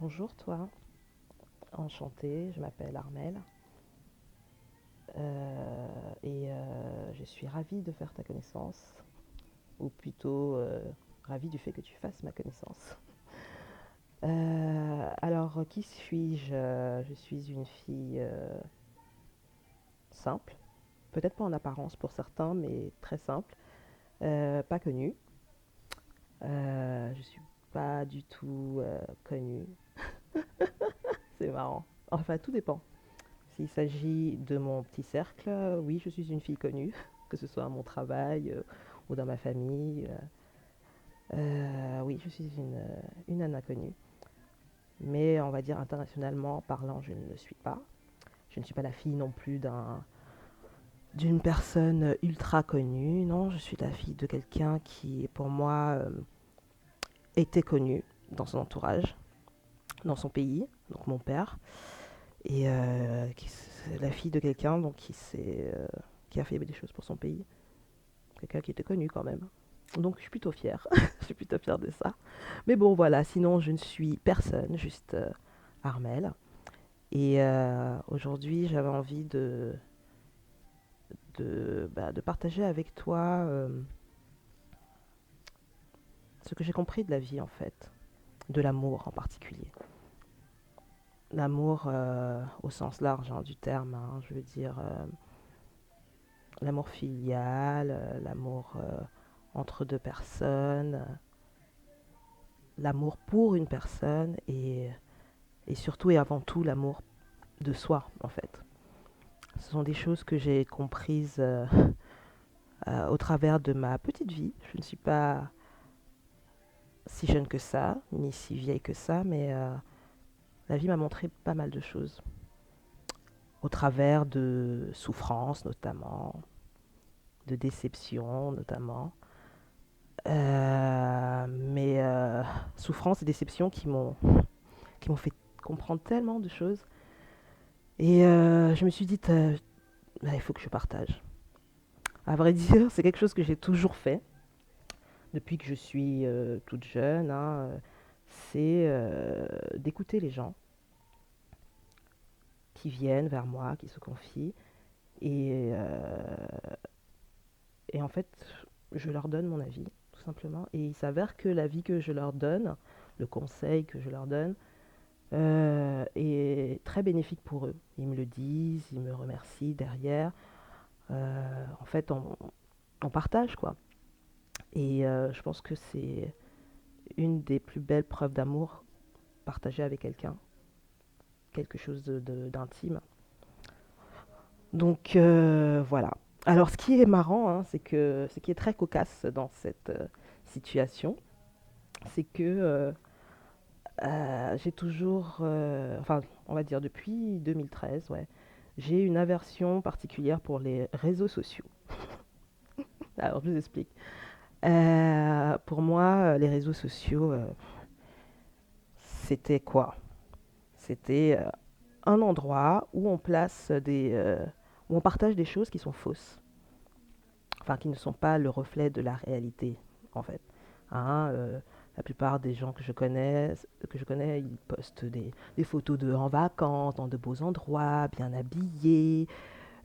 Bonjour toi, enchantée, je m'appelle Armelle je suis ravie de faire ta connaissance, ou plutôt ravie du fait que tu fasses ma connaissance. Alors, qui suis-je? Je suis une fille simple, peut-être pas en apparence pour certains, mais très simple, pas connue. Je suis pas du tout connue, c'est marrant. Enfin, tout dépend. S'il s'agit de mon petit cercle, oui, je suis une fille connue, que ce soit à mon travail ou dans ma famille. Oui, je suis une nana connue. Mais on va dire internationalement parlant, je ne le suis pas. Je ne suis pas la fille non plus d'une personne ultra connue. Non, je suis la fille de quelqu'un qui, pour moi, était connu dans son entourage, dans son pays, donc mon père. C'est la fille de quelqu'un donc qui a fait des choses pour son pays. Quelqu'un qui était connu quand même. Donc je suis plutôt fière. Je suis plutôt fière de ça. Mais bon, voilà, sinon je ne suis personne, juste Armelle. Aujourd'hui, j'avais envie de partager avec toi ce que j'ai compris de la vie en fait, de l'amour en particulier. L'amour au sens large hein, du terme, hein, je veux dire l'amour filial, l'amour entre deux personnes, l'amour pour une personne et surtout et avant tout l'amour de soi en fait. Ce sont des choses que j'ai comprises au travers de ma petite vie. Je ne suis pas si jeune que ça, ni si vieille que ça, mais la vie m'a montré pas mal de choses. Au travers de souffrances notamment, de déceptions notamment. Mais souffrances et déceptions qui m'ont fait comprendre tellement de choses. Je me suis dit, bah, il faut que je partage. À vrai dire, c'est quelque chose que j'ai toujours fait depuis que je suis toute jeune. Hein, c'est d'écouter les gens qui viennent vers moi, qui se confient. Et, euh, et en fait, je leur donne mon avis, tout simplement. Et il s'avère que l'avis que je leur donne, le conseil que je leur donne, est très bénéfique pour eux. Ils me le disent, ils me remercient derrière. En fait, on partage, quoi. Je pense que c'est une des plus belles preuves d'amour partagée avec quelqu'un, quelque chose d'intime. Donc voilà. Alors ce qui est marrant, hein, c'est que ce qui est très cocasse dans cette situation, c'est que j'ai toujours, enfin on va dire depuis 2013, ouais, j'ai une aversion particulière pour les réseaux sociaux. Alors je vous explique. Pour moi, les réseaux sociaux, c'était quoi? C'était un endroit où on place où on partage des choses qui sont fausses, enfin qui ne sont pas le reflet de la réalité, en fait. Hein, la plupart des gens que je connais, ils postent des photos de en vacances, dans de beaux endroits, bien habillés,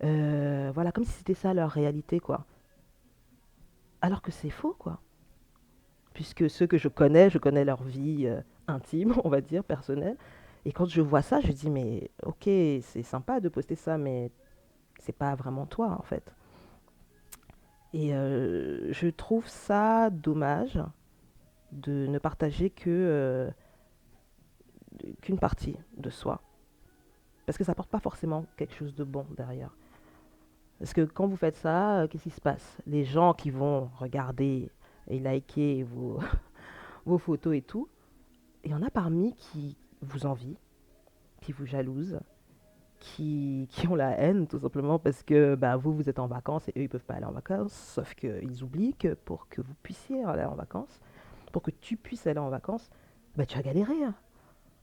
voilà, comme si c'était ça leur réalité, quoi. Alors que c'est faux, quoi. Puisque ceux que je connais leur vie intime, on va dire, personnelle. Et quand je vois ça, je dis, mais ok, c'est sympa de poster ça, mais c'est pas vraiment toi, en fait. Je trouve ça dommage de ne partager qu'une partie de soi. Parce que ça apporte pas forcément quelque chose de bon derrière. Parce que quand vous faites ça, qu'est-ce qui se passe? Les gens qui vont regarder et liker vos photos et tout, il y en a parmi qui vous envient, qui vous jalousent, qui ont la haine tout simplement parce que bah, vous êtes en vacances et eux, ils peuvent pas aller en vacances. Sauf qu'ils oublient que pour que vous puissiez aller en vacances, pour que tu puisses aller en vacances, bah, tu as galéré. Hein.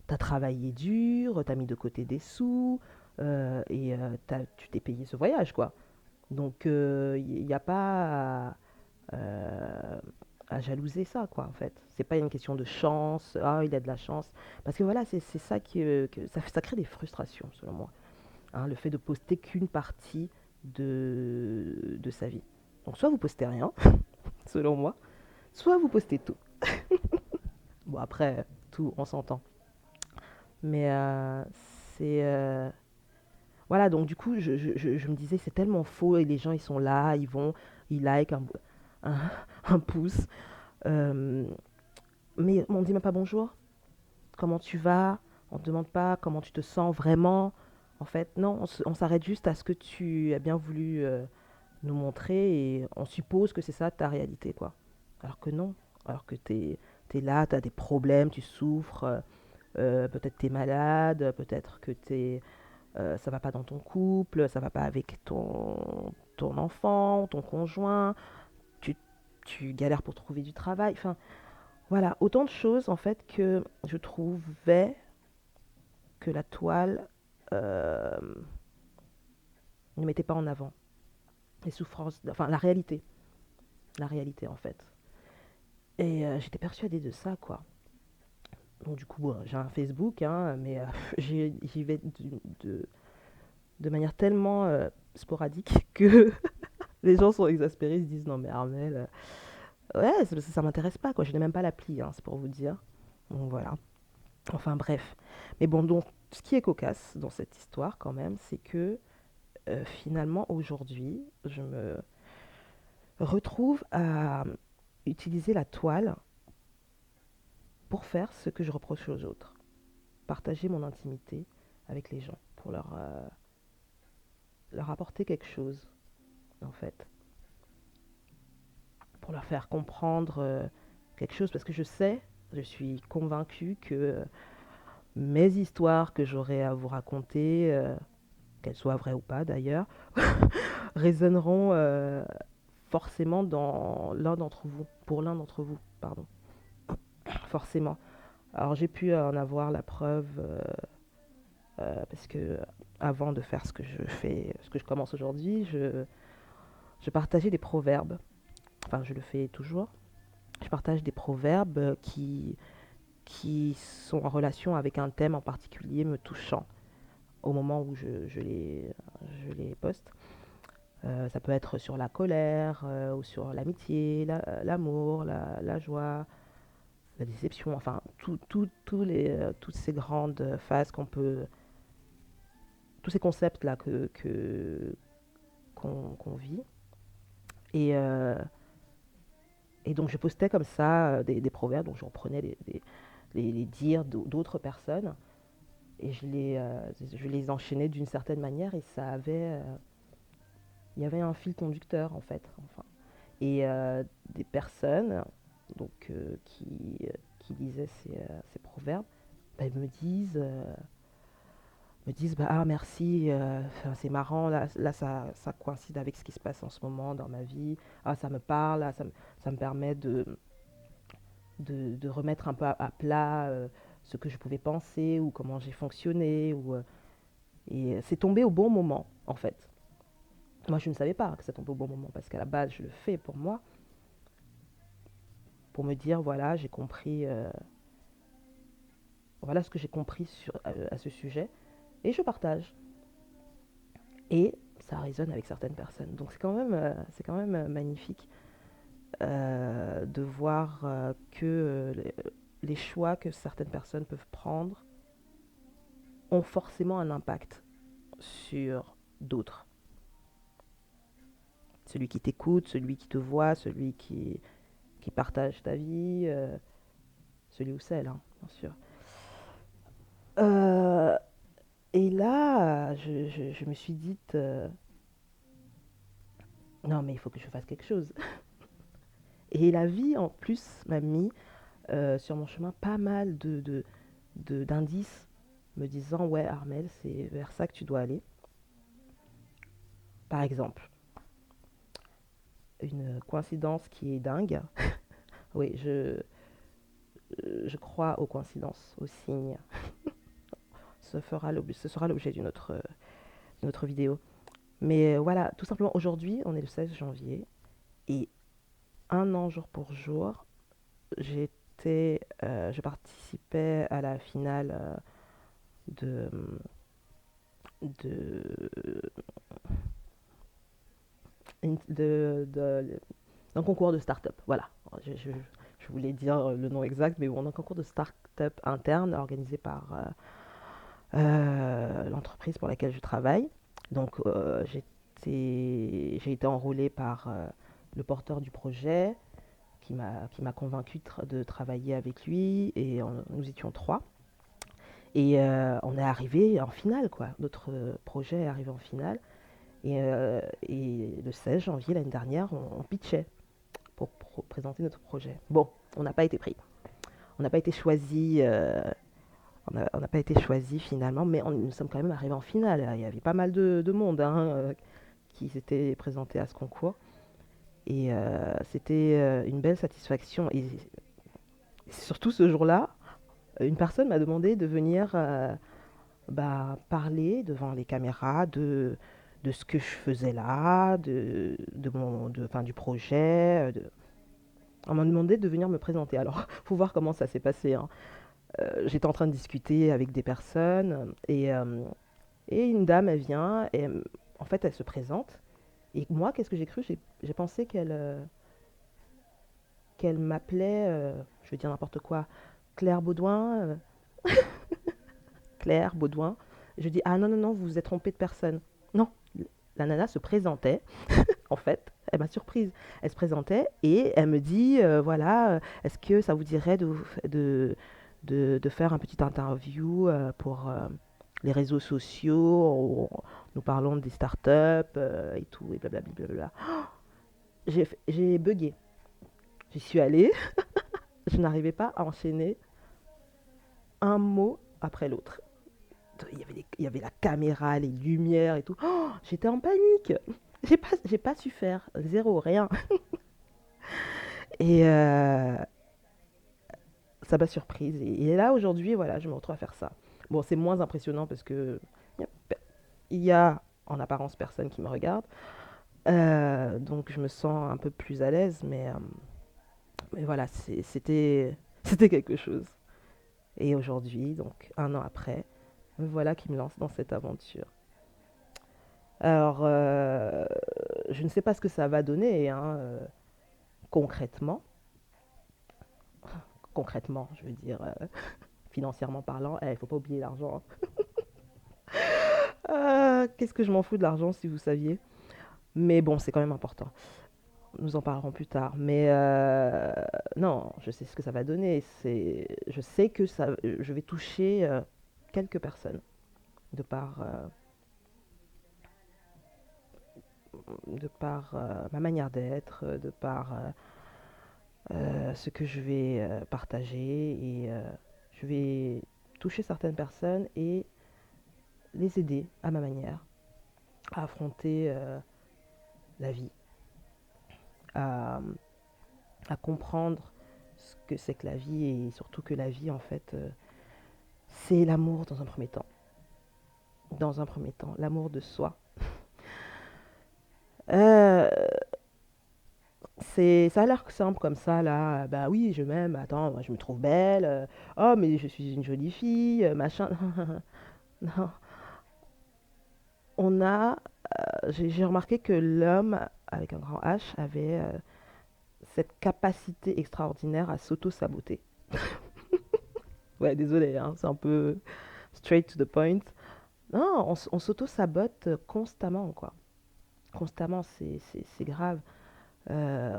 Tu as travaillé dur, tu as mis de côté des sous tu t'es payé ce voyage, quoi. Donc, il n'y a pas à jalouser ça, quoi, en fait. C'est pas une question de chance, ah, il a de la chance. Parce que voilà, c'est ça que ça crée des frustrations, selon moi. Hein, le fait de poster qu'une partie de sa vie. Donc, soit vous postez rien, selon moi, soit vous postez tout. Bon, après, tout, on s'entend. Mais c'est. Voilà, donc du coup, je me disais, c'est tellement faux et les gens, ils sont là, ils vont, ils like un, un pouce. euh, mais on ne dit même pas bonjour, comment tu vas, on ne te demande pas comment tu te sens vraiment. En fait, non, on s'arrête juste à ce que tu as bien voulu nous montrer et on suppose que c'est ça ta réalité, quoi. Alors que non, alors que t'es là, t'as des problèmes, tu souffres, peut-être t'es malade, peut-être que ça va pas dans ton couple, ça va pas avec ton enfant, ton conjoint, tu, tu galères pour trouver du travail, enfin voilà, autant de choses en fait que je trouvais que la toile euh, ne mettait pas en avant. Les souffrances, enfin la réalité en fait. Et j'étais persuadée de ça, quoi. Donc du coup, bon, j'ai un Facebook, hein, mais j'y vais de manière tellement sporadique que les gens sont exaspérés, ils se disent non mais Armel, ouais, ça m'intéresse pas, quoi. Je n'ai même pas l'appli, hein, c'est pour vous dire. Donc voilà. Enfin bref. Mais bon, donc ce qui est cocasse dans cette histoire quand même, c'est que finalement aujourd'hui, je me retrouve à utiliser la toile pour faire ce que je reproche aux autres. Partager mon intimité avec les gens, pour leur apporter quelque chose, en fait. Pour leur faire comprendre quelque chose, parce que je suis convaincue que mes histoires que j'aurai à vous raconter, qu'elles soient vraies ou pas d'ailleurs, résonneront forcément dans l'un d'entre vous, pour l'un d'entre vous, pardon, forcément. Alors j'ai pu en avoir la preuve parce que avant de faire ce que je fais, ce que je commence aujourd'hui, je partageais des proverbes. Enfin, je le fais toujours. Je partage des proverbes qui sont en relation avec un thème en particulier me touchant au moment où je les poste. Ça peut être sur la colère ou sur l'amitié, l'amour, la joie, la déception, enfin, toutes ces grandes phases tous ces concepts-là qu'on vit. Et, euh, et donc, je postais comme ça des proverbes, donc je reprenais les dires d'autres personnes et je les enchaînais d'une certaine manière et il y avait un fil conducteur en fait. Enfin. Et des personnes donc, qui lisaient ces proverbes bah, me disent bah, ah merci, c'est marrant, là ça coïncide avec ce qui se passe en ce moment dans ma vie, ah ça me parle, ça me permet de remettre un peu à plat ce que je pouvais penser ou comment j'ai fonctionné. Et c'est tombé au bon moment en fait. Moi je ne savais pas que ça tombait au bon moment parce qu'à la base je le fais pour moi, pour me dire voilà j'ai compris, voilà ce que j'ai compris à ce sujet et je partage. Et ça résonne avec certaines personnes. Donc c'est quand même magnifique de voir que les choix que certaines personnes peuvent prendre ont forcément un impact sur d'autres. Celui qui t'écoute, celui qui te voit, qui partage ta vie, celui ou celle, hein, bien sûr. Euh, et là, je me suis dit, non mais il faut que je fasse quelque chose. Et la vie, en plus, m'a mis sur mon chemin pas mal d'indices me disant, ouais Armel, c'est vers ça que tu dois aller. Par exemple, une coïncidence qui est dingue. Oui, je crois aux coïncidences, aux signes. Ce sera l'objet d'une autre vidéo. Mais voilà, tout simplement aujourd'hui, on est le 16 janvier et un an jour pour jour. Je participais à la finale de, de, d'un concours de start-up. Voilà, je voulais dire le nom exact, mais bon, d'un concours de start-up interne organisé par l'entreprise pour laquelle je travaille. Donc, j'ai été enrôlée par le porteur du projet qui m'a convaincu de travailler avec lui et nous étions trois. Et on est arrivé en finale, quoi. Notre projet est arrivé en finale. Et le 16 janvier l'année dernière, on pitchait pour présenter notre projet. Bon, on n'a pas été pris. On n'a pas été choisi. On n'a pas été choisi finalement, mais nous sommes quand même arrivés en finale. Il y avait pas mal de monde hein, qui s'était présenté à ce concours. Et c'était une belle satisfaction. Et surtout ce jour-là, une personne m'a demandé de venir parler devant les caméras de ce que je faisais là, du projet. On m'a demandé de venir me présenter. Alors, il faut voir comment ça s'est passé. Hein. J'étais en train de discuter avec des personnes et une dame, elle vient et en fait, elle se présente. Et moi, qu'est-ce que j'ai cru j'ai pensé qu'elle m'appelait, je vais dire n'importe quoi, Claire Baudouin. Claire Baudouin. Je dis, ah non, non, non, vous vous êtes trompé de personne. Non, la nana se présentait, en fait, elle m'a surprise. Elle se présentait et elle me dit, voilà, est-ce que ça vous dirait de faire un petit interview pour les réseaux sociaux, nous parlons des startups et tout, et blablabla. Blablabla. J'ai bugué. J'y suis allée, je n'arrivais pas à enchaîner un mot après l'autre. Il y avait la caméra, les lumières et tout. Oh, j'étais en panique. J'ai pas su faire. Zéro, rien. Et ça m'a surprise. Et là, aujourd'hui, voilà, je me retrouve à faire ça. Bon, c'est moins impressionnant parce que il y a en apparence personne qui me regarde. Donc, je me sens un peu plus à l'aise. Mais voilà, c'était quelque chose. Et aujourd'hui, donc un an après, me voilà qui me lance dans cette aventure. Alors, je ne sais pas ce que ça va donner hein, concrètement. Concrètement, je veux dire, financièrement parlant, il ne faut pas oublier l'argent. Qu'est-ce que je m'en fous de l'argent si vous saviez. Mais bon, c'est quand même important. Nous en parlerons plus tard. Mais non, je sais ce que ça va donner. Je sais que je vais toucher quelques personnes de par, ma manière d'être, de par ce que je vais partager et je vais toucher certaines personnes et les aider à ma manière à affronter la vie, à, à comprendre ce que c'est que la vie et surtout que la vie en fait c'est l'amour dans un premier temps. Dans un premier temps, l'amour de soi. Euh, ça a l'air simple comme ça là. Bah oui, je m'aime. Attends, moi, je me trouve belle. Oh, mais je suis une jolie fille. Machin. Non, on a j'ai remarqué que l'homme avec un grand H avait cette capacité extraordinaire à s'auto-saboter. Ouais, désolé, hein, c'est un peu straight to the point. Non, on s'auto-sabote constamment, quoi. Constamment, c'est grave. Euh,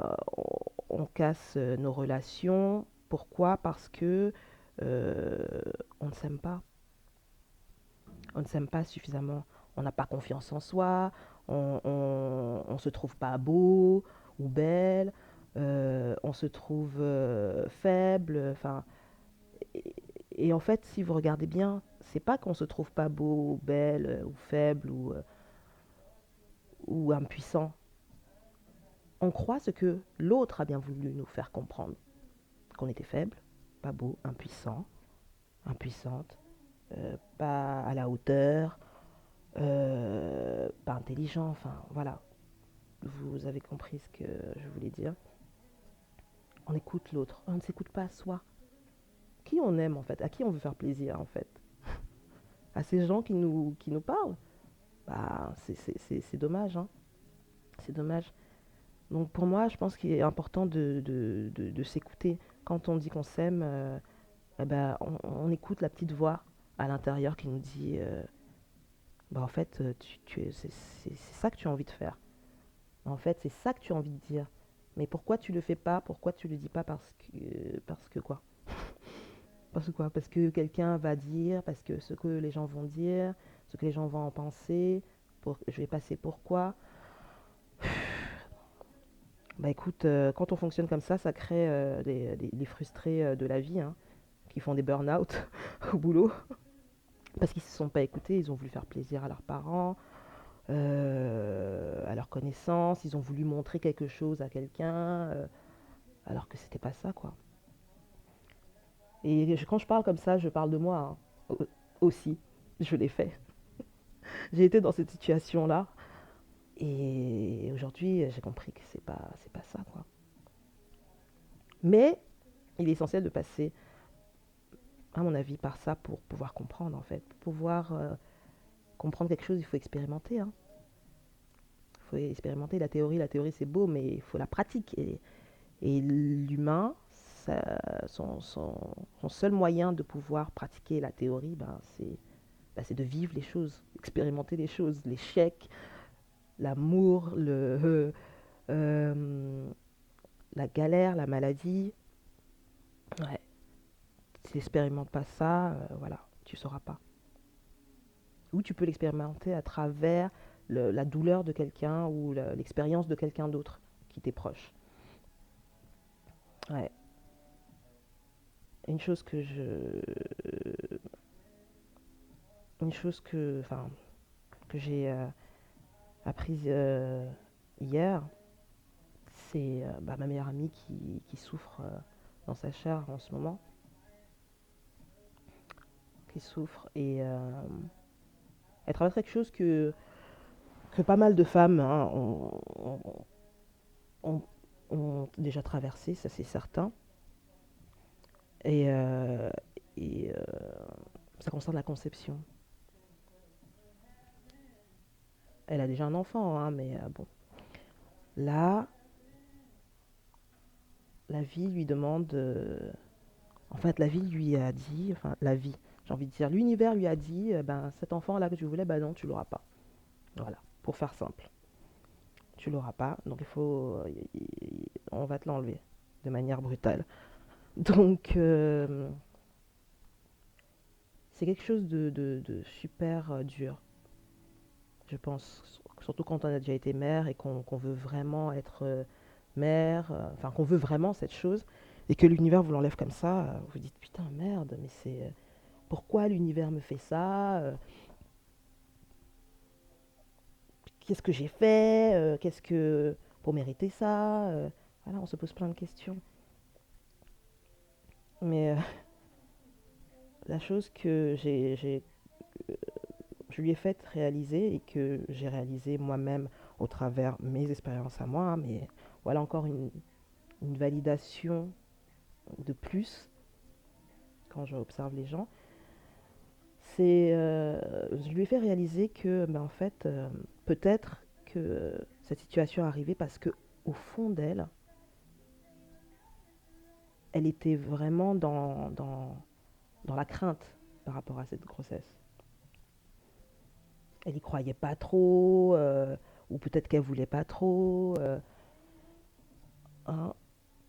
on casse nos relations. Pourquoi? Parce que euh, on ne s'aime pas. On ne s'aime pas suffisamment. On n'a pas confiance en soi. On se trouve pas beau ou belle. On se trouve faible. Enfin, et, et en fait, si vous regardez bien, c'est pas qu'on se trouve pas beau, ou belle, ou faible, ou impuissant. On croit ce que l'autre a bien voulu nous faire comprendre. Qu'on était faible, pas beau, impuissant, impuissante, pas à la hauteur, pas intelligent, enfin voilà. Vous avez compris ce que je voulais dire. on écoute l'autre, on ne s'écoute pas à soi. Qui on aime en fait? À qui on veut faire plaisir en fait? À ces gens qui nous parlent? Bah, c'est dommage, hein. C'est dommage. Donc pour moi, je pense qu'il est important de s'écouter. Quand on dit qu'on s'aime, eh ben, on écoute la petite voix à l'intérieur qui nous dit bah, en fait, c'est ça que tu as envie de faire. En fait, c'est ça que tu as envie de dire. Mais pourquoi tu le fais pas? Pourquoi tu le dis pas? Parce que quoi? Parce que quoi? Parce que quelqu'un va dire, parce que ce que les gens vont dire, ce que les gens vont en penser, je vais passer pourquoi? Bah écoute, quand on fonctionne comme ça crée les frustrés de la vie, hein, qui font des burn-out au boulot, parce qu'ils ne se sont pas écoutés, ils ont voulu faire plaisir à leurs parents, à leurs connaissances, ils ont voulu montrer quelque chose à quelqu'un, alors que c'était pas ça, quoi. Et quand je parle comme ça, je parle de moi, hein, aussi. Je l'ai fait. J'ai été dans cette situation-là, et aujourd'hui, j'ai compris que c'est pas ça, quoi. Mais il est essentiel de passer, à mon avis, par ça pour pouvoir comprendre, en fait. Pour pouvoir comprendre quelque chose, il faut expérimenter, hein. Il faut expérimenter la théorie c'est beau, mais il faut la pratique. Et l'humain, son seul moyen de pouvoir pratiquer la théorie, c'est de vivre les choses, expérimenter les choses, l'échec, l'amour, la galère, la maladie. Ouais. Si tu n'expérimentes pas ça, voilà, tu ne sauras pas. Ou tu peux l'expérimenter à travers la douleur de quelqu'un ou l'expérience de quelqu'un d'autre qui t'est proche. Ouais. Une chose que je. Une chose que j'ai apprise hier, c'est bah, ma meilleure amie qui souffre dans sa chair en ce moment, qui souffre et elle traverse quelque chose que pas mal de femmes, hein, ont- ont déjà traversé, ça c'est certain. Et, euh, et ça concerne la conception. Elle a déjà un enfant, hein, mais bon. Là, la vie lui demande. En fait, la vie lui a dit. Enfin, la vie, j'ai envie de dire. L'univers lui a dit ben, cet enfant-là que tu voulais, ben non, tu l'auras pas. Voilà, pour faire simple. Tu l'auras pas, donc on va te l'enlever de manière brutale. Donc, c'est quelque chose de super dur, je pense. Surtout quand on a déjà été mère et qu'on veut vraiment être mère, enfin qu'on veut vraiment cette chose, et que l'univers vous l'enlève comme ça, vous dites putain merde, mais pourquoi l'univers me fait ça? Qu'est-ce que j'ai fait? Qu'est-ce que pour mériter ça? Voilà, on se pose plein de questions. Mais la chose que je lui ai faite réaliser et que j'ai réalisé moi-même au travers mes expériences à moi, hein, mais voilà encore une validation de plus quand j'observe les gens, c'est je lui ai fait réaliser que ben, en fait peut-être que cette situation est arrivée parce que au fond d'elle, elle était vraiment dans la crainte par rapport à cette grossesse. Elle y croyait pas trop, ou peut-être qu'elle voulait pas trop. Hein.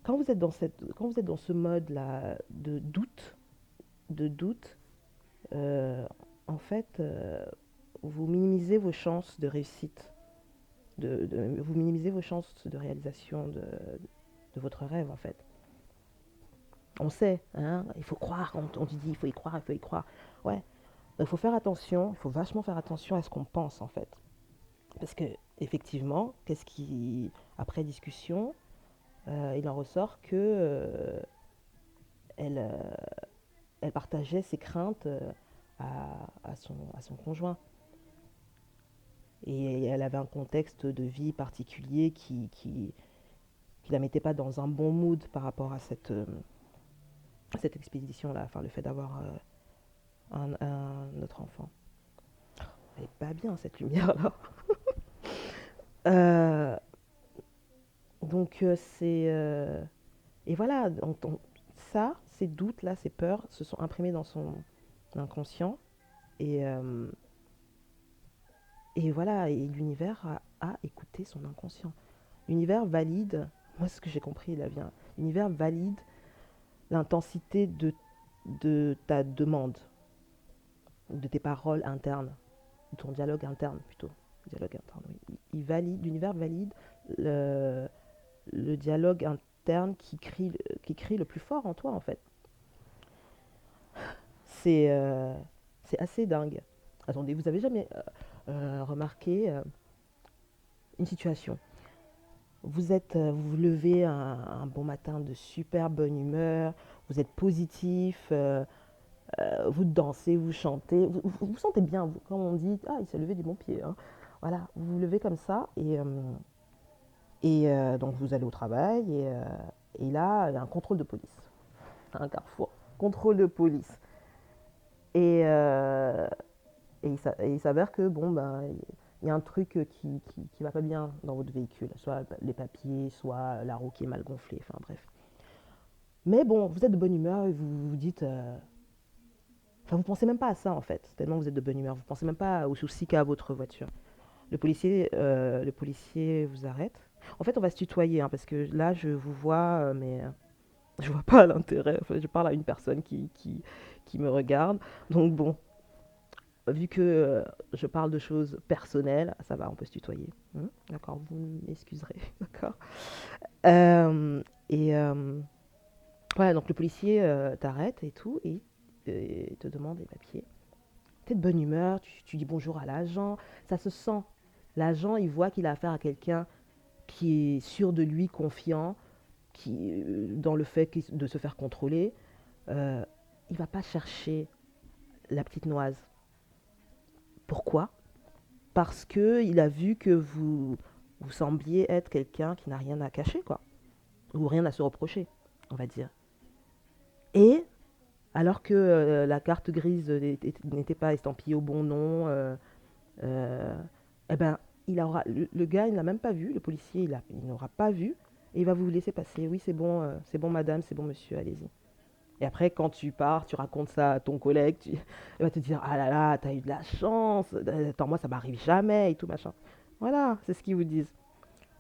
Quand vous êtes dans ce mode-là de doute, euh, en fait, vous minimisez vos chances de réussite, vous minimisez vos chances de réalisation de votre rêve, en fait. On sait, hein, il faut croire, on te dit, il faut y croire, il faut y croire. Ouais, il faut faire attention, il faut vachement faire attention à ce qu'on pense, en fait. Parce que, effectivement, après discussion, il en ressort que elle, elle partageait ses craintes à son conjoint. Et elle avait un contexte de vie particulier qui qui la mettait pas dans un bon mood par rapport à cette expédition-là, enfin le fait d'avoir un autre enfant. Elle est pas bien cette lumière-là. Euh, donc et voilà, ça, ces doutes-là, ces peurs se sont imprimés dans son inconscient et, euh, et voilà, et l'univers a écouté son inconscient. L'univers valide, moi ce que j'ai compris, là vient, l'univers valide l'intensité de ta demande, de tes paroles internes, de ton dialogue interne plutôt. Dialogue interne, oui. L'univers valide le, le dialogue interne qui crie le plus fort en toi en fait. C'est euh, c'est assez dingue. Attendez, vous avez jamais remarqué une situation. Vous vous levez un bon matin de super bonne humeur, vous êtes positif, vous dansez, vous chantez, vous sentez bien, comme on dit, ah, il s'est levé du bon pied, hein. Voilà, vous vous levez comme ça et donc vous allez au travail et là, il y a un contrôle de police, un carrefour, contrôle de police. Et, euh, et il s'avère que, bon, ben, il y a un truc qui va pas bien dans votre véhicule, soit les papiers, soit la roue qui est mal gonflée, enfin bref. Mais bon, vous êtes de bonne humeur et vous vous dites, enfin, vous pensez même pas à ça en fait, tellement vous êtes de bonne humeur. Vous pensez même pas aux soucis qu'a votre voiture. Le policier vous arrête. En fait, on va se tutoyer, hein, parce que là, je vous vois, mais je vois pas l'intérêt. Enfin, je parle à une personne qui me regarde. Donc bon, vu que je parle de choses personnelles, ça va, on peut se tutoyer. D'accord, vous m'excuserez. D'accord. Et voilà, donc le policier t'arrête et tout, et te demande les papiers. T'es de bonne humeur, tu dis bonjour à l'agent, ça se sent. L'agent, il voit qu'il a affaire à quelqu'un qui est sûr de lui, confiant, dans le fait de se faire contrôler. Il va pas chercher la petite noise. Pourquoi? Parce que il a vu que vous sembliez être quelqu'un qui n'a rien à cacher, quoi, ou rien à se reprocher, on va dire. Et alors que la carte grise n'était pas estampillée au bon nom, euh, eh ben, le gars, il ne l'a même pas vu, le policier, il n'aura pas vu, et il va vous laisser passer. Oui, c'est bon madame, c'est bon monsieur, allez-y. Et après, quand tu pars, tu racontes ça à ton collègue, il va te dire, ah là là, t'as eu de la chance, attends, moi ça m'arrive jamais, et tout machin. Voilà, c'est ce qu'ils vous disent.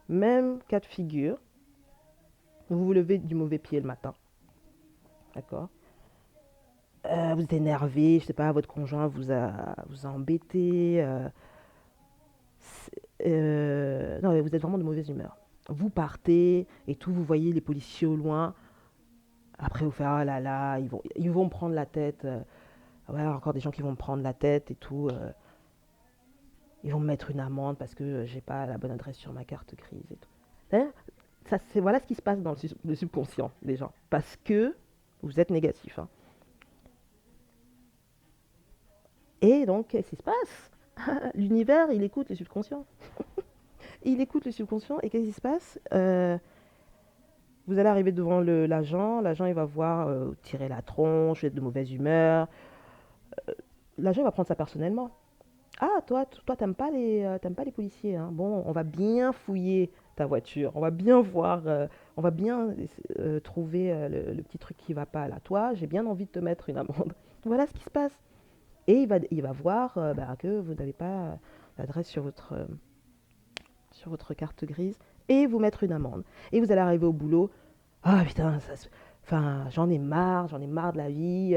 Même cas de figure, vous vous levez du mauvais pied le matin, d'accord. Vous êtes énervé, je sais pas, votre conjoint vous a embêté, non, mais vous êtes vraiment de mauvaise humeur. Vous partez et tout, vous voyez les policiers au loin. Après, vous faites, ah là là, ils vont me prendre la tête. Ouais, encore des gens qui vont me prendre la tête et tout. Ils vont me mettre une amende parce que j'ai pas la bonne adresse sur ma carte grise et tout. Hein. Voilà ce qui se passe dans le subconscient des gens. Parce que vous êtes négatif, hein. Et donc, qu'est-ce qui se passe? L'univers, il écoute le subconscient. Il écoute le subconscient et qu'est-ce qui se passe? Vous allez arriver devant l'agent il va voir tirer la tronche, être de mauvaise humeur. L'agent va prendre ça personnellement. Ah, toi, t'aimes pas les policiers, hein. Bon, on va bien fouiller ta voiture, on va bien voir, on va bien trouver le petit truc qui va pas là. Toi, j'ai bien envie de te mettre une amende. Voilà ce qui se passe. Et il va voir bah, que vous n'avez pas l'adresse sur votre carte grise et vous mettre une amende. Et vous allez arriver au boulot. Ah putain, enfin, j'en ai marre de la vie.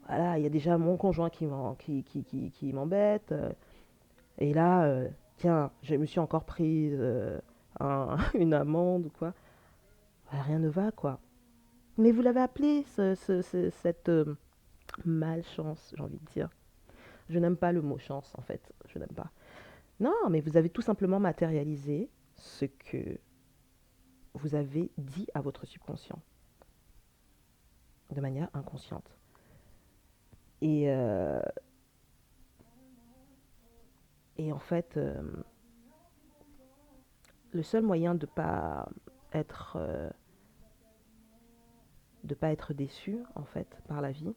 Voilà, il y a déjà mon conjoint qui m'embête. Et là, tiens, je me suis encore prise une amende ou quoi. Rien ne va, quoi. Mais vous l'avez appelé, cette malchance, j'ai envie de dire. Je n'aime pas le mot chance, en fait. Je n'aime pas. Non, mais vous avez tout simplement matérialisé ce que vous avez dit à votre subconscient de manière inconsciente. Et, euh, et en fait, le seul moyen de pas être, de pas être déçu en fait par la vie,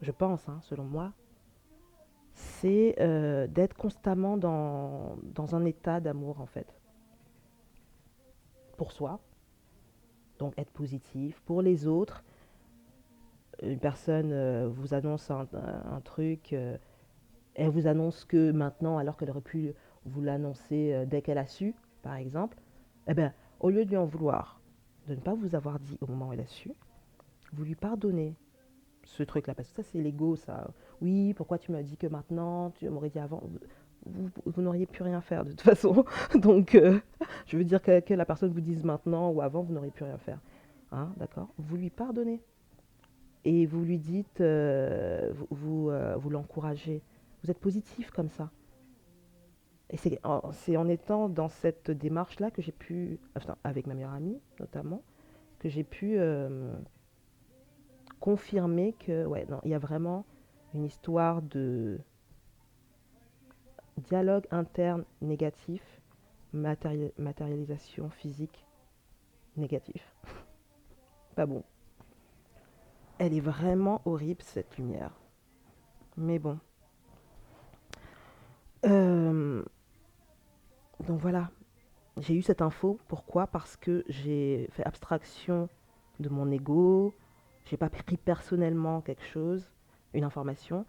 je pense, hein, selon moi, c'est d'être constamment dans un état d'amour en fait, pour soi, donc être positif, pour les autres. Une personne vous annonce un truc, elle vous annonce que maintenant, alors qu'elle aurait pu vous l'annoncer dès qu'elle a su, par exemple, eh ben, au lieu de lui en vouloir, de ne pas vous avoir dit au moment où elle a su, vous lui pardonnez ce truc-là, parce que ça, c'est l'ego, ça. Oui, pourquoi tu m'as dit que maintenant, tu m'aurais dit avant. Vous n'auriez pu rien faire de toute façon. Donc, je veux dire que la personne vous dise maintenant ou avant, vous n'auriez pu rien faire. Hein, d'accord. Vous lui pardonnez et vous lui dites, vous l'encouragez. Vous êtes positif comme ça. Et c'est en étant dans cette démarche-là que j'ai pu, enfin, avec ma meilleure amie notamment, que j'ai pu confirmer que, ouais, non, il y a vraiment une histoire de dialogue interne négatif, matérialisation physique négatif. Pas bon. Elle est vraiment horrible cette lumière. Mais bon. Euh, donc voilà, j'ai eu cette info. Pourquoi? Parce que j'ai fait abstraction de mon ego. J'ai pas pris personnellement quelque chose, une information.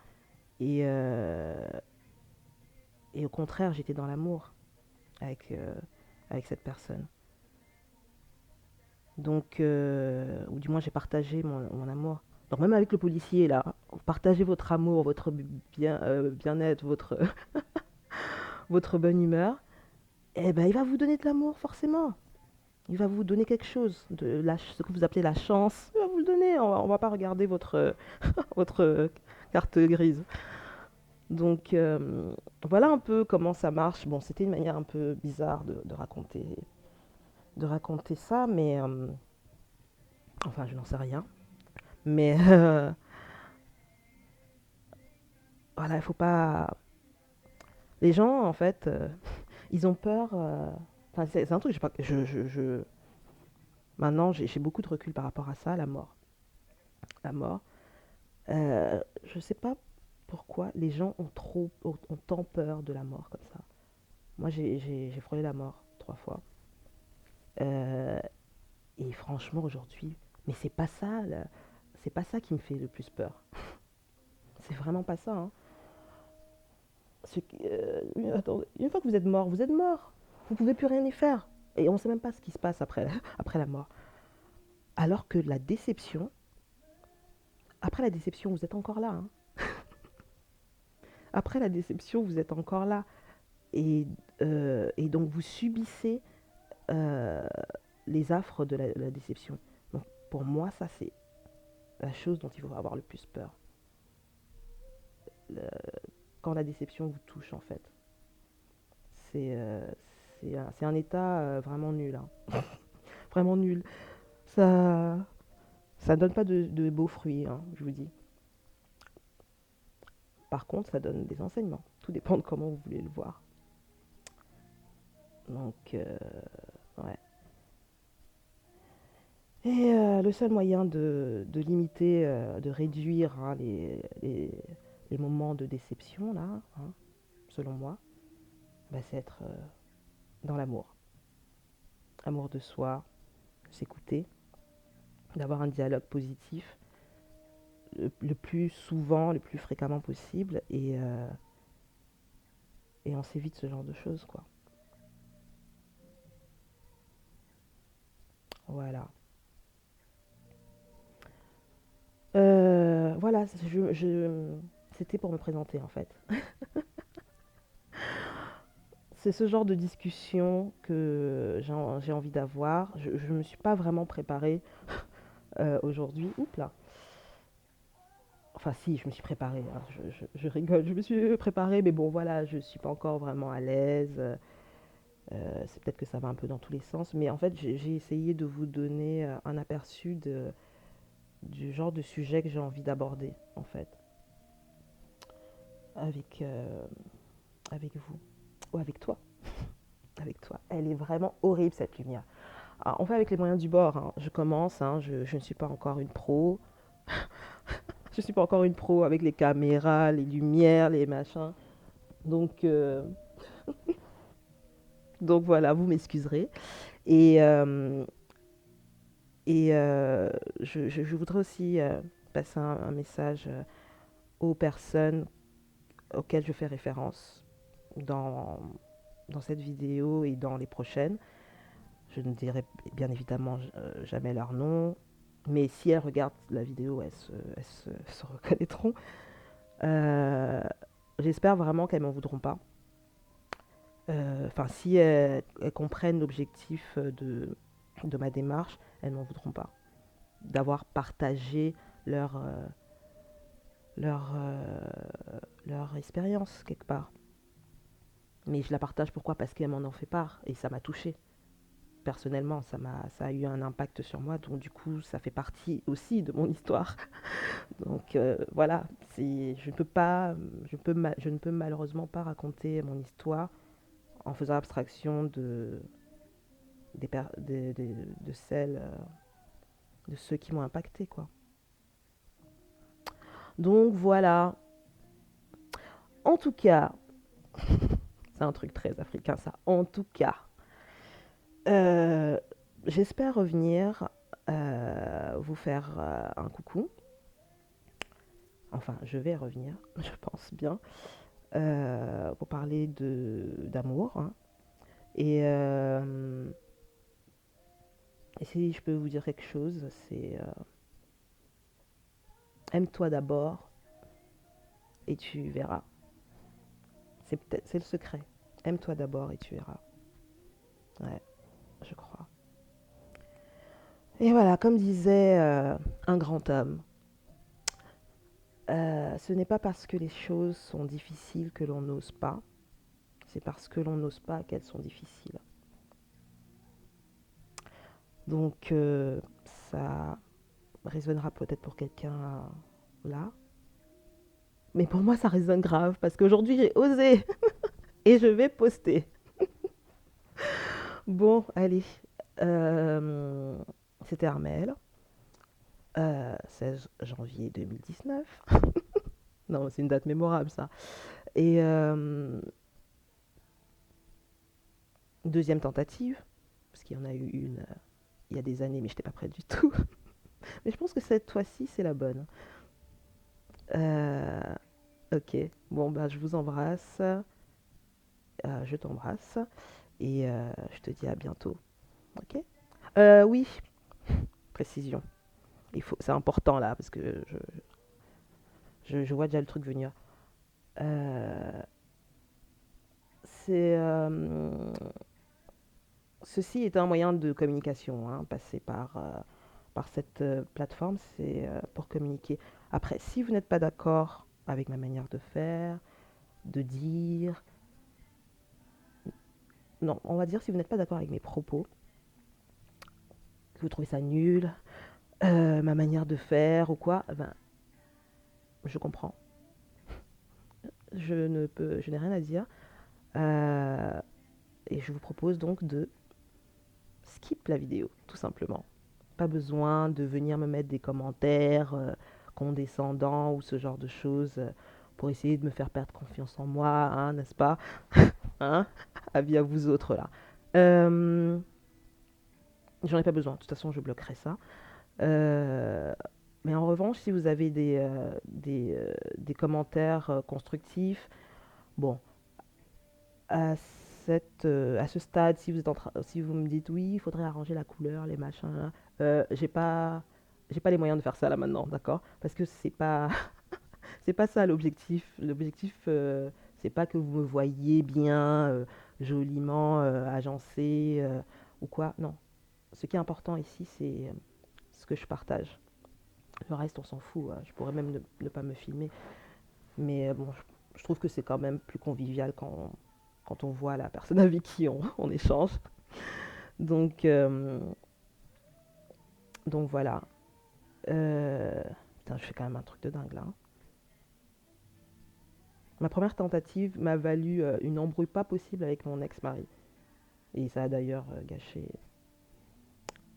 Et, euh, et au contraire, j'étais dans l'amour avec, avec cette personne. Donc, ou du moins, j'ai partagé mon amour. Donc, même avec le policier, là, vous partagez votre amour, votre bien-être, votre bonne humeur. Eh ben, il va vous donner de l'amour, forcément. Il va vous donner quelque chose, ce que vous appelez la chance. Il va vous le donner. On va pas regarder votre carte grise. Donc, voilà un peu comment ça marche. Bon, c'était une manière un peu bizarre de raconter ça, mais enfin, je n'en sais rien. Mais voilà, il faut pas. Les gens, en fait, ils ont peur. Enfin, c'est un truc. J'ai pas- Maintenant, j'ai beaucoup de recul par rapport à ça, la mort. La mort. Je sais pas pourquoi les gens ont tant peur de la mort comme ça. Moi, j'ai frôlé la mort 3 fois. Euh, et franchement, aujourd'hui, mais c'est pas ça, c'est pas ça qui me fait le plus peur. C'est vraiment pas ça, hein. Attendez, une fois que vous êtes mort, vous êtes mort. Vous pouvez plus rien y faire. Et on ne sait même pas ce qui se passe après, après la mort. Alors que la déception, après la déception, vous êtes encore là, hein. Après la déception, vous êtes encore là. Et donc vous subissez euh, les affres de la déception. Donc pour moi, ça c'est la chose dont il faut avoir le plus peur. Le- Quand la déception vous touche en fait. C'est c'est un état vraiment nul, hein. Vraiment nul. Ça ça donne pas de beaux fruits, hein, je vous dis. Par contre, ça donne des enseignements. Tout dépend de comment vous voulez le voir. Donc, ouais. Et le seul moyen de limiter, de réduire hein, les moments de déception, là, hein, selon moi, bah, c'est être dans l'amour. Amour de soi, s'écouter, d'avoir un dialogue positif le plus souvent, le plus fréquemment possible, et on s'évite ce genre de choses, quoi. Voilà. Voilà, c'était pour me présenter, en fait. C'est ce genre de discussion que j'ai envie d'avoir. Je ne me suis pas vraiment préparée aujourd'hui. Oups là. Enfin si, je me suis préparée, hein. Je rigole, je me suis préparée, mais bon voilà, je ne suis pas encore vraiment à l'aise. C'est peut-être que ça va un peu dans tous les sens. Mais en fait, j'ai essayé de vous donner un aperçu du genre de sujet que j'ai envie d'aborder, en fait, avec, avec vous, ou avec toi. avec toi. Elle est vraiment horrible cette lumière. Alors, on fait avec les moyens du bord, hein. Je commence, hein, je ne suis pas encore une pro. Je ne suis pas encore une pro avec les caméras, les lumières, les machins. Donc, euh, donc voilà, vous m'excuserez. Et, euh, je voudrais aussi passer un message aux personnes auxquelles je fais référence dans, dans cette vidéo et dans les prochaines. Je ne dirai bien évidemment jamais leur nom, mais si elles regardent la vidéo, se reconnaîtront. Euh, J'espère vraiment qu'elles m'en voudront pas. Enfin, si elles comprennent l'objectif de ma démarche, elles m'en voudront pas. D'avoir partagé leur, euh, leur, leur expérience quelque part. Mais je la partage pourquoi? Parce qu'elle m'en ont fait part et ça m'a touchée. Personnellement, ça a eu un impact sur moi, donc du coup, ça fait partie aussi de mon histoire. Donc voilà, je ne peux malheureusement pas raconter mon histoire en faisant abstraction de celles, de ceux qui m'ont impacté, quoi. Donc voilà. En tout cas, c'est un truc très africain, ça. En tout cas, euh, j'espère revenir vous faire un coucou. Enfin, je vais revenir, je pense bien, pour parler d'amour, hein. Et, euh, et si je peux vous dire quelque chose, c'est aime-toi d'abord et tu verras. C'est le secret. Aime-toi d'abord et tu verras. Ouais, je crois. Et voilà, comme disait un grand homme, ce n'est pas parce que les choses sont difficiles que l'on n'ose pas, c'est parce que l'on n'ose pas qu'elles sont difficiles. Donc ça résonnera peut-être pour quelqu'un là, mais pour moi ça résonne grave parce qu'aujourd'hui j'ai osé et je vais poster. Bon, allez, euh, c'était Armel, 16 janvier 2019. Non, c'est une date mémorable ça. Et deuxième tentative, parce qu'il y en a eu une il y a des années, mais je n'étais pas prête du tout. Mais je pense que cette fois-ci, c'est la bonne. Euh, ok, bon, bah, je vous embrasse, je t'embrasse, et je te dis à bientôt. Ok. Oui, précision. C'est important là, parce que je vois déjà le truc venir. Euh, c'est, ceci est un moyen de communication, hein, passer par cette plateforme, c'est pour communiquer. Après, si vous n'êtes pas d'accord avec ma manière de faire, de dire, non, on va dire si vous n'êtes pas d'accord avec mes propos, que vous trouvez ça nul, ma manière de faire ou quoi, ben, je comprends. Je n'ai rien à dire. Euh, et je vous propose donc de skip la vidéo, tout simplement. Pas besoin de venir me mettre des commentaires condescendants ou ce genre de choses pour essayer de me faire perdre confiance en moi, hein, n'est-ce pas? Hein? Avis à vous autres là. Euh, J'en ai pas besoin, de toute façon je bloquerai ça. Euh, mais en revanche, si vous avez des commentaires constructifs, bon, à ce stade, si vous me dites oui, il faudrait arranger la couleur, les machins, là, j'ai pas les moyens de faire ça là maintenant, d'accord? Parce que c'est pas ça l'objectif. L'objectif, c'est pas que vous me voyiez bien, joliment agencé ou quoi. Non. Ce qui est important ici, c'est ce que je partage. Le reste, on s'en fout, hein. Je pourrais même ne pas me filmer. Mais bon, je trouve que c'est quand même plus convivial quand on voit la personne avec qui on échange. Donc, euh, donc voilà. Putain, je fais quand même un truc de dingue là, hein. Ma première tentative m'a valu une embrouille pas possible avec mon ex-mari. Et ça a d'ailleurs gâché.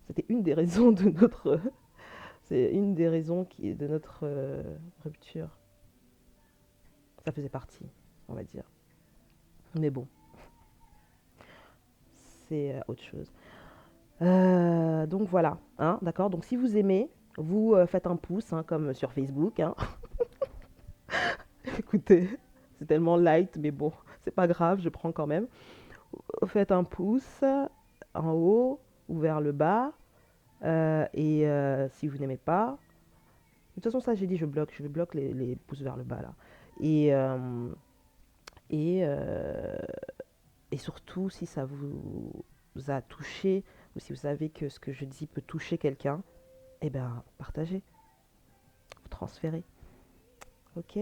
C'était une des raisons de notre. C'est une des raisons de notre rupture. Ça faisait partie, on va dire. Mais bon, c'est autre chose. Donc voilà, hein, d'accord. Donc si vous aimez, vous faites un pouce, hein, comme sur Facebook, hein. Écoutez, c'est tellement light, mais bon, c'est pas grave, je prends quand même. Faites un pouce en haut ou vers le bas. Et si vous n'aimez pas, de toute façon, ça j'ai dit, je bloque les pouces vers le bas là. Et, euh, et, euh, et surtout, si ça vous a touché ou si vous savez que ce que je dis peut toucher quelqu'un, eh ben partagez, vous transférez. Ok.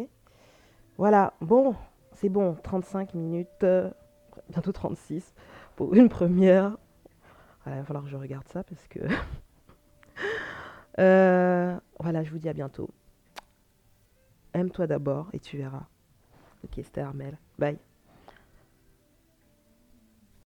Voilà, bon, c'est bon, 35 minutes, bientôt 36 pour une première. Voilà, il va falloir que je regarde ça parce que. Voilà, je vous dis à bientôt. Aime-toi d'abord et tu verras. Ok, c'était Armel. Bye.